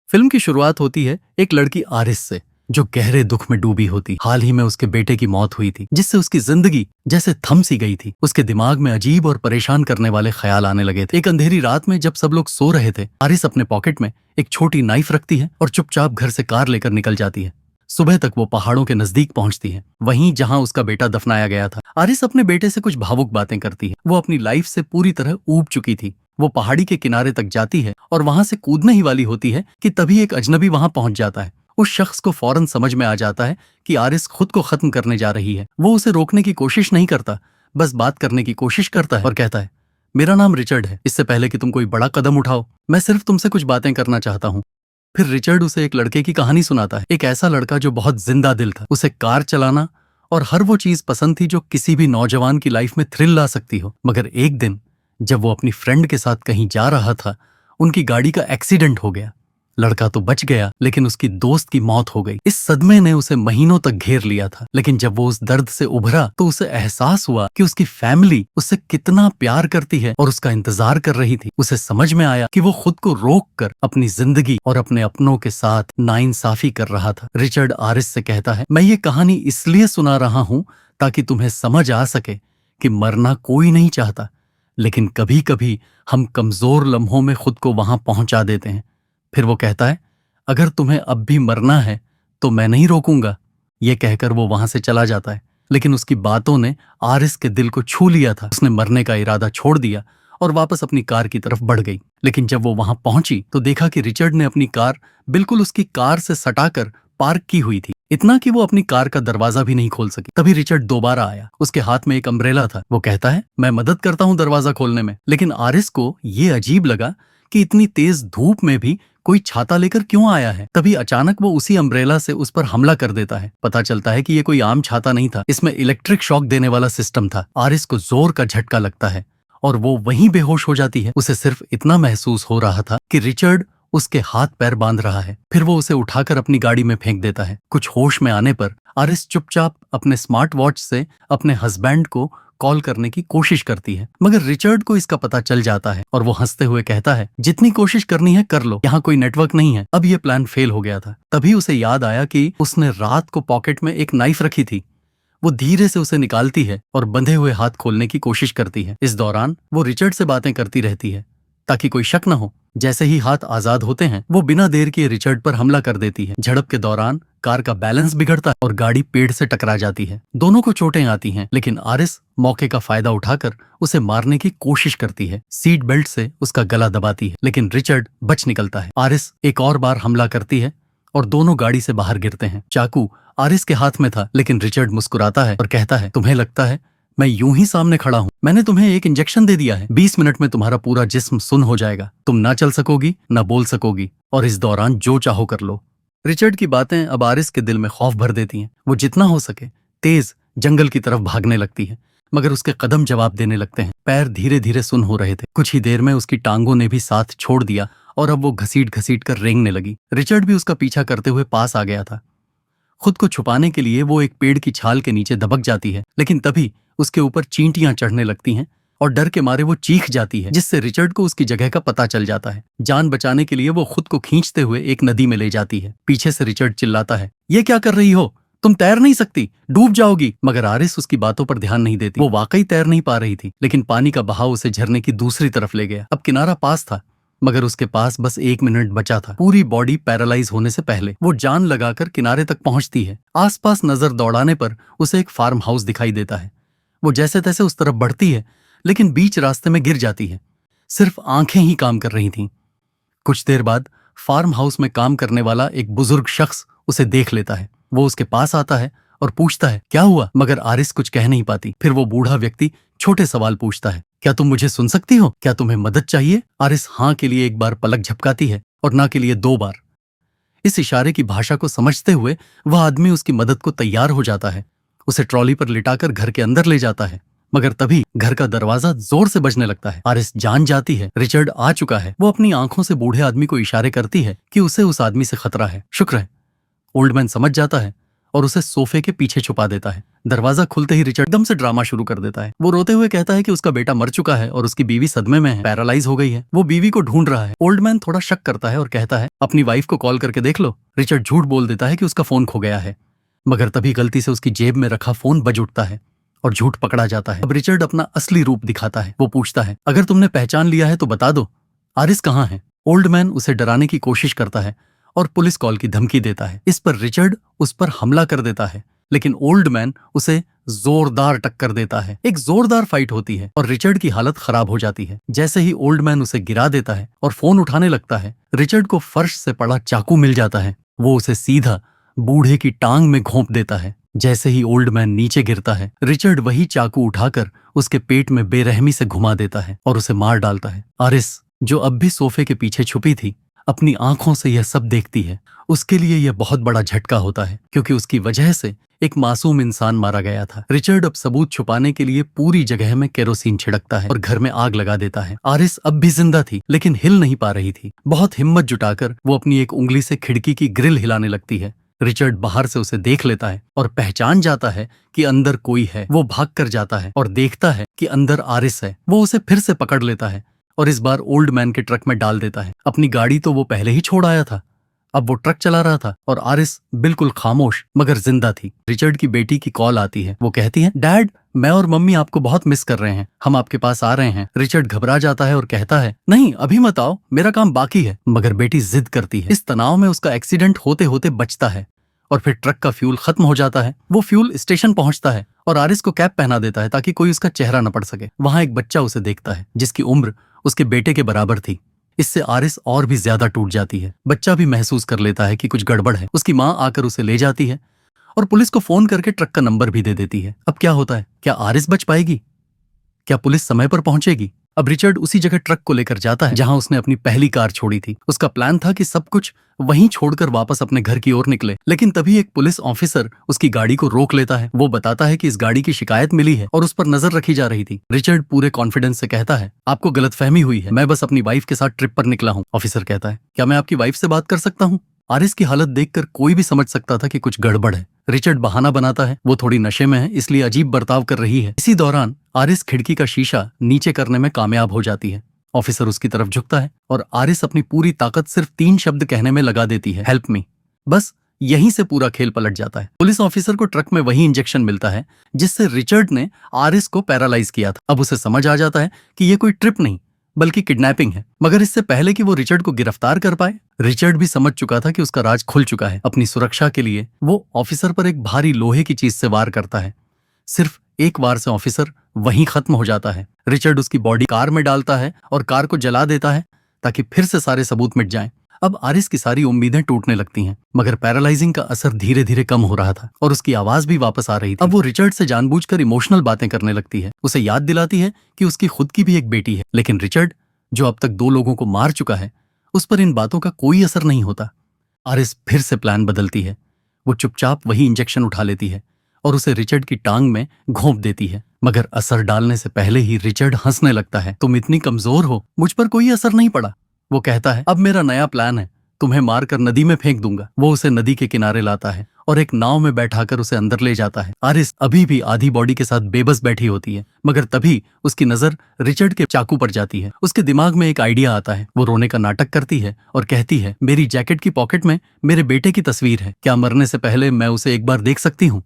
Film की शुरुआत होती है एक लड़की आरिस से, जो गहरे दुख में डूबी होती। हाल ही में उसके बेटे की मौत हुई थी, जिससे उसकी जिंदगी जैसे थम सी गई थी। उसके दिमाग में अजीब और परेशान करने वाले ख्याल आने लगे थे। एक अंधेरी रात में जब सब लोग सो रहे थे, आरिस अपने पॉकेट में एक छोटी नाइफ रखती है और चुपचाप घर से कार लेकर निकल जाती है। सुबह तक वो पहाड़ों के नजदीक पहुंचती है, वहीं जहां उसका बेटा दफनाया गया था। आरिस अपने बेटे से कुछ भावुक बातें करती है। वो अपनी लाइफ से पूरी तरह ऊब चुकी थी। वो पहाड़ी के किनारे तक जाती है और वहां से कूदने ही वाली होती है कि तभी एक अजनबी वहां पहुंच जाता है। उस शख्स को फौरन समझ में आ जाता है कि आरिस खुद को खत्म करने जा रही है। वो उसे रोकने की कोशिश नहीं करता, बस बात करने की कोशिश करता है और कहता है, मेरा नाम रिचर्ड है। इससे पहले कि तुम कोई बड़ा कदम उठाओ, मैं सिर्फ तुमसे कुछ बातें करना चाहता हूँ। फिर रिचर्ड उसे एक लड़के की कहानी सुनाता है। एक ऐसा लड़का जो बहुत जिंदा दिल था। उसे कार चलाना और हर वो चीज पसंद थी जो किसी भी नौजवान की लाइफ में थ्रिल ला सकती हो। मगर एक दिन जब वो अपनी फ्रेंड के साथ कहीं जा रहा था, उनकी गाड़ी का एक्सीडेंट हो गया। लड़का तो बच गया, लेकिन उसकी दोस्त की मौत हो गई। इस सदमे ने उसे महीनों तक घेर लिया था। लेकिन जब वो उस दर्द से उभरा तो उसे एहसास हुआ कि उसकी फैमिली उससे कितना प्यार करती है और उसका इंतजार कर रही थी। उसे समझ में आया कि वो खुद को रोक कर अपनी जिंदगी और अपने अपनों के साथ नाइंसाफी कर रहा था। रिचर्ड आरिस से कहता है, मैं ये कहानी इसलिए सुना रहा हूं ताकि तुम्हें समझ आ सके कि मरना कोई नहीं चाहता, लेकिन कभी कभी हम कमजोर लम्हों में खुद को वहां पहुंचा देते हैं। फिर वो कहता है, अगर तुम्हें अब भी मरना है तो मैं नहीं रोकूंगा। ये कहकर वो वहां से चला जाता है। लेकिन उसकी बातों ने आरिस के दिल को छू लिया था। उसने मरने का इरादा छोड़ दिया और वापस अपनी कार की तरफ बढ़ गई। लेकिन जब वो वहां पहुंची तो देखा कि रिचर्ड ने अपनी कार बिल्कुल उसकी कार से सटाकर पार्क की हुई थी, इतना कि वो अपनी कार का दरवाजा भी नहीं खोल सकी। तभी रिचर्ड दोबारा आया। उसके हाथ में एक अम्ब्रेला था। वो कहता है, मैं मदद करता हूँ दरवाजा खोलने में। लेकिन आरिस को ये अजीब लगा कि इतनी तेज धूप में भी कोई छाता लेकर क्यों आया है। तभी अचानक वो उसी अम्ब्रेला से उस पर हमला कर देता है। पता चलता है कि ये कोई आम छाता नहीं था, इसमें इलेक्ट्रिक शॉक देने वाला सिस्टम था। आरिस को जोर का झटका लगता है और वो वहीं बेहोश हो जाती है। उसे सिर्फ इतना महसूस हो रहा था कि रिचर्ड उसके हाथ पैर बांध रहा है। फिर वो उसे उठाकर अपनी गाड़ी में फेंक देता है। कुछ होश में आने पर आरिस चुपचाप अपने स्मार्ट वॉच से अपने हस्बैंड को कॉल करने की कोशिश करती है। मगर रिचर्ड को इसका पता चल जाता है और वो हंसते हुए कहता है, जितनी कोशिश करनी है कर लो, यहाँ कोई नेटवर्क नहीं है। अब ये प्लान फेल हो गया था। तभी उसे याद आया कि उसने रात को पॉकेट में एक नाइफ रखी थी। वो धीरे से उसे निकालती है और बंधे हुए हाथ खोलने की कोशिश करती है। इस दौरान वो रिचर्ड से बातें करती रहती है ताकि कोई शक न हो। जैसे ही हाथ आजाद होते हैं, वो बिना देर किए रिचर्ड पर हमला कर देती है। झड़प के दौरान कार का बैलेंस बिगड़ता है और गाड़ी पेड़ से टकरा जाती है। दोनों को चोटें आती हैं, लेकिन आरिस मौके का फायदा उठाकर उसे मारने की कोशिश करती है। सीट बेल्ट से उसका गला दबाती है, लेकिन रिचर्ड बच निकलता है। आरिस एक और बार हमला करती है और दोनों गाड़ी से बाहर गिरते हैं। चाकू आरिस के हाथ में था, लेकिन रिचर्ड मुस्कुराता है और कहता है, तुम्हें लगता है मैं यूं ही सामने खड़ा हूं? मैंने तुम्हें एक इंजेक्शन दे दिया है। 20 मिनट में तुम्हारा पूरा जिस्म सुन्न हो जाएगा। तुम ना चल सकोगी, ना बोल सकोगी, और इस दौरान जो चाहो कर लो। रिचर्ड की बातें अब आरिस के दिल में खौफ भर देती हैं। वो जितना हो सके तेज जंगल की तरफ भागने लगती है, मगर उसके कदम जवाब देने लगते हैं। पैर धीरे धीरे सुन्न हो रहे थे। कुछ ही देर में उसकी टांगों ने भी साथ छोड़ दिया और अब वो घसीट घसीट कर रेंगने लगी। रिचर्ड भी उसका पीछा करते हुए पास आ गया था। खुद को छुपाने के लिए वो एक पेड़ की छाल के नीचे दबक जाती है, लेकिन तभी उसके ऊपर चींटियां चढ़ने लगती हैं और डर के मारे वो चीख जाती है, जिससे रिचर्ड को उसकी जगह का पता चल जाता है। जान बचाने के लिए वो खुद को खींचते हुए एक नदी में ले जाती है। पीछे से रिचर्ड चिल्लाता है, ये क्या कर रही हो? तुम तैर नहीं सकती, डूब जाओगी। मगर आरिस उसकी बातों पर ध्यान नहीं देती। वो वाकई तैर नहीं पा रही थी, लेकिन पानी का बहाव उसे झरने की दूसरी तरफ ले गया। अब किनारा पास था, मगर उसके पास बस 1 मिनट बचा था पूरी बॉडी पैरालाइज होने से पहले। वो जान लगाकर किनारे तक पहुंचती है। आसपास नजर दौड़ाने पर उसे एक फार्म हाउस दिखाई देता है। वो जैसे तैसे उस तरफ बढ़ती है, लेकिन बीच रास्ते में गिर जाती है। सिर्फ आंखें ही काम कर रही थीं। कुछ देर बाद फार्म हाउस में काम करने वाला एक बुजुर्ग शख्स उसे देख लेता है। वो उसके पास आता है और पूछता है, क्या हुआ? मगर आरिस कुछ कह नहीं पाती। फिर वो बूढ़ा व्यक्ति छोटे सवाल पूछता है, क्या तुम मुझे सुन सकती हो? क्या तुम्हें मदद चाहिए? आरिस हाँ के लिए एक बार पलक झपकाती है और ना के लिए 2 बार। इस इशारे की भाषा को समझते हुए वह आदमी उसकी मदद को तैयार हो जाता है। उसे ट्रॉली पर लिटाकर घर के अंदर ले जाता है, मगर तभी घर का दरवाजा जोर से बजने लगता है। आरिस जान जाती है रिचर्ड आ चुका है। वो अपनी आंखों से बूढ़े आदमी को इशारे करती है कि उसे उस आदमी से खतरा है। शुक्र है, ओल्ड मैन समझ जाता है और उसे सोफे के पीछे छुपा देता है। दरवाजा खुलते ही रिचर्ड एकदम से ड्रामा शुरू कर देता है। वो रोते हुए कहता है कि उसका बेटा मर चुका है और उसकी बीवी सदमे में है, पैरालाइज हो गई है। वो बीवी को ढूंढ रहा है। ओल्ड मैन थोड़ा शक करता है और कहता है अपनी वाइफ को कॉल करके देख लो। रिचर्ड झूठ बोल देता है कि उसका फोन खो गया है, मगर तभी गलती से उसकी जेब में रखा फोन बज उठता है और झूठ पकड़ा जाता है। अब रिचर्ड अपना असली रूप दिखाता है। वो पूछता है अगर तुमने पहचान लिया है तो बता दो, आरिस कहाँ है? ओल्ड मैन उसे डराने की कोशिश करता है और पुलिस कॉल की धमकी देता है। इस पर रिचर्ड उस पर हमला कर देता है, लेकिन ओल्ड मैन उसे जोरदार टक्कर देता है। एक जोरदार फाइट होती है और रिचर्ड की हालत खराब हो जाती है। जैसे ही ओल्ड मैन उसे गिरा देता है और फोन उठाने लगता है, रिचर्ड को फर्श से पड़ा चाकू मिल जाता है। वो उसे सीधा बूढ़े की टांग में घोंप देता है। जैसे ही ओल्ड मैन नीचे गिरता है, रिचर्ड वही चाकू उठाकर उसके पेट में बेरहमी से घुमा देता है और उसे मार डालता है। आरिस, जो अब भी सोफे के पीछे छुपी थी, अपनी आंखों से यह सब देखती है। उसके लिए यह बहुत बड़ा झटका होता है, क्योंकि उसकी वजह से एक मासूम इंसान मारा गया था। रिचर्ड अब सबूत छुपाने के लिए पूरी जगह में केरोसिन छिड़कता है और घर में आग लगा देता है। आरिस अब भी जिंदा थी, लेकिन हिल नहीं पा रही थी। बहुत हिम्मत जुटाकर वो अपनी एक उंगली से खिड़की की ग्रिल हिलाने लगती है। रिचर्ड बाहर से उसे देख लेता है और पहचान जाता है कि अंदर कोई है। वो भाग कर जाता है और देखता है कि अंदर आरिस है। वो उसे फिर से पकड़ लेता है और इस बार ओल्ड मैन के ट्रक में डाल देता है। अपनी गाड़ी तो वो पहले ही छोड़ आया था, अब वो ट्रक चला रहा था और आरिस बिल्कुल खामोश मगर जिंदा थी। रिचर्ड की बेटी की कॉल आती है। वो कहती है, डैड, मैं और मम्मी आपको बहुत मिस कर रहे हैं, हम आपके पास आ रहे हैं। रिचर्ड घबरा जाता है और कहता है, नहीं अभी मत आओ, मेरा काम बाकी है। मगर बेटी जिद करती है। इस तनाव में उसका एक्सीडेंट होते होते बचता है और फिर ट्रक का फ्यूल खत्म हो जाता है। वो फ्यूल स्टेशन पहुंचता है और आरिस को कैप पहना देता है ताकि कोई उसका चेहरा न पड़ सके। वहां एक बच्चा उसे देखता है जिसकी उम्र उसके बेटे के बराबर थी। इससे आरिस और भी ज्यादा टूट जाती है। बच्चा भी महसूस कर लेता है कि कुछ गड़बड़ है। उसकी माँ आकर उसे ले जाती है और पुलिस को फोन करके ट्रक का नंबर भी दे देती है। अब क्या होता है? क्या आरिस बच पाएगी? क्या पुलिस समय पर पहुंचेगी? अब रिचर्ड उसी जगह ट्रक को लेकर जाता है जहां उसने अपनी पहली कार छोड़ी थी। उसका प्लान था कि सब कुछ वहीं छोड़कर वापस अपने घर की ओर निकले, लेकिन तभी एक पुलिस ऑफिसर उसकी गाड़ी को रोक लेता है। वो बताता है कि इस गाड़ी की शिकायत मिली है और उस पर नजर रखी जा रही थी। रिचर्ड पूरे कॉन्फिडेंस से कहता है, आपको गलतफहमी हुई है, मैं बस अपनी वाइफ के साथ ट्रिप पर निकला हूँ। ऑफिसर कहता है, क्या मैं आपकी वाइफ से बात कर सकता हूँ? आरिस की हालत देखकर कोई भी समझ सकता था कि कुछ गड़बड़ है। रिचर्ड बहाना बनाता है, वो थोड़ी नशे में है इसलिए अजीब बर्ताव कर रही है। इसी दौरान आरिस खिड़की का शीशा नीचे करने में कामयाब हो जाती है। ऑफिसर उसकी तरफ झुकता है और आरिस अपनी पूरी ताकत सिर्फ 3 शब्द कहने में लगा देती है, हेल्प मी। बस यहीं से पूरा खेल पलट जाता है। पुलिस ऑफिसर को ट्रक में वही इंजेक्शन मिलता है जिससे रिचर्ड ने आरिस को पैरालाइज किया था। अब उसे समझ आ जाता है कि ये कोई ट्रिप नहीं बल्कि किडनैपिंग है। मगर इससे पहले कि वो रिचर्ड को गिरफ्तार कर पाए, रिचर्ड भी समझ चुका था कि उसका राज खुल चुका है। अपनी सुरक्षा के लिए वो ऑफिसर पर एक भारी लोहे की चीज से वार करता है। सिर्फ एक वार से ऑफिसर वहीं खत्म हो जाता है। रिचर्ड उसकी बॉडी कार में डालता है और कार को जला देता है ताकि फिर से सारे सबूत मिट जाएं। अब आरिस की सारी उम्मीदें टूटने लगती हैं, मगर पैरालाइजिंग का असर धीरे धीरे कम हो रहा था और उसकी आवाज भी वापस आ रही थी। अब वो रिचर्ड से जानबूझकर इमोशनल बातें करने लगती है। उसे याद दिलाती है कि उसकी खुद की भी एक बेटी है, लेकिन रिचर्ड, जो अब तक 2 लोगों को मार चुका है, उस पर इन बातों का कोई असर नहीं होता। आरिस फिर से प्लान बदलती है। वो चुपचाप वही इंजेक्शन उठा लेती है और उसे रिचर्ड की टांग में घोंप देती है। मगर असर डालने से पहले ही रिचर्ड हंसने लगता है। तुम इतनी कमजोर हो, मुझ पर कोई असर नहीं पड़ा। वो कहता है, अब मेरा नया प्लान है, तुम्हें मारकर नदी में फेंक दूंगा। वो उसे नदी के किनारे लाता है और एक नाव में बैठाकर उसे अंदर ले जाता है। आरिस अभी भी आधी बॉडी के साथ बेबस बैठी होती है, मगर तभी उसकी नजर रिचर्ड के चाकू पर जाती है। उसके दिमाग में एक आइडिया आता है। वो रोने का नाटक करती है और कहती है, मेरी जैकेट की पॉकेट में मेरे बेटे की तस्वीर है, क्या मरने से पहले मैं उसे एक बार देख सकती हूँ?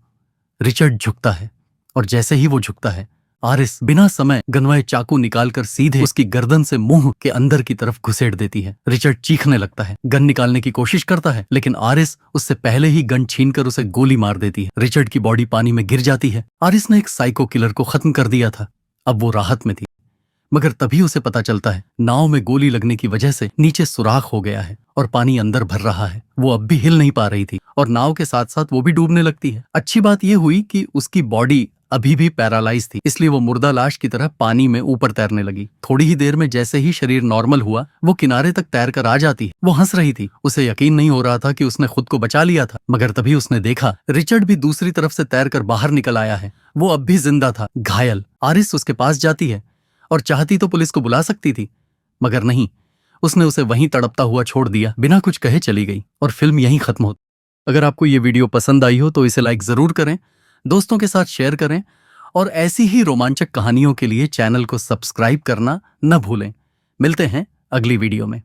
रिचर्ड झुकता है और जैसे ही वो झुकता है, आरिस बिना समय गनवाए चाकू निकालकर सीधे उसकी गर्दन से मुंह के अंदर की तरफ घुसेड़ देती है। रिचर्ड चीखने लगता है, गन निकालने की कोशिश करता है, लेकिन आरिस उससे पहले ही गन छीनकर उसे गोली मार देती है। रिचर्ड की बॉडी पानी में गिर जाती है। आरिस ने एक साइको किलर को खत्म कर दिया था। अब वो राहत में थी, मगर तभी उसे पता चलता है नाव में गोली लगने की वजह से नीचे सुराख हो गया है और पानी अंदर भर रहा है। वो अब भी हिल नहीं पा रही थी और नाव के साथ साथ वो भी डूबने लगती है। अच्छी बात यह हुई कि उसकी बॉडी अभी भी पैरालाइज थी, इसलिए वो मुर्दा लाश की तरह पानी में ऊपर तैरने लगी। थोड़ी ही देर में जैसे ही शरीर नॉर्मल हुआ, वो किनारे तक तैर कर आ जाती है। वो हंस रही थी। उसे यकीन नहीं हो रहा था कि उसने खुद को बचा लिया था, मगर तभी उसने देखा रिचर्ड भी दूसरी तरफ से तैरकर बाहर निकल आया है। वो अब भी जिंदा था, घायल। आरिस उसके पास जाती है और चाहती तो पुलिस को बुला सकती थी, मगर नहीं, उसने उसे वहीं तड़पता हुआ छोड़ दिया, बिना कुछ कहे चली गई और फिल्म यहीं खत्म होती। अगर आपको ये वीडियो पसंद आई हो तो इसे लाइक जरूर करें, दोस्तों के साथ शेयर करें और ऐसी ही रोमांचक कहानियों के लिए चैनल को सब्सक्राइब करना न भूलें। मिलते हैं अगली वीडियो में।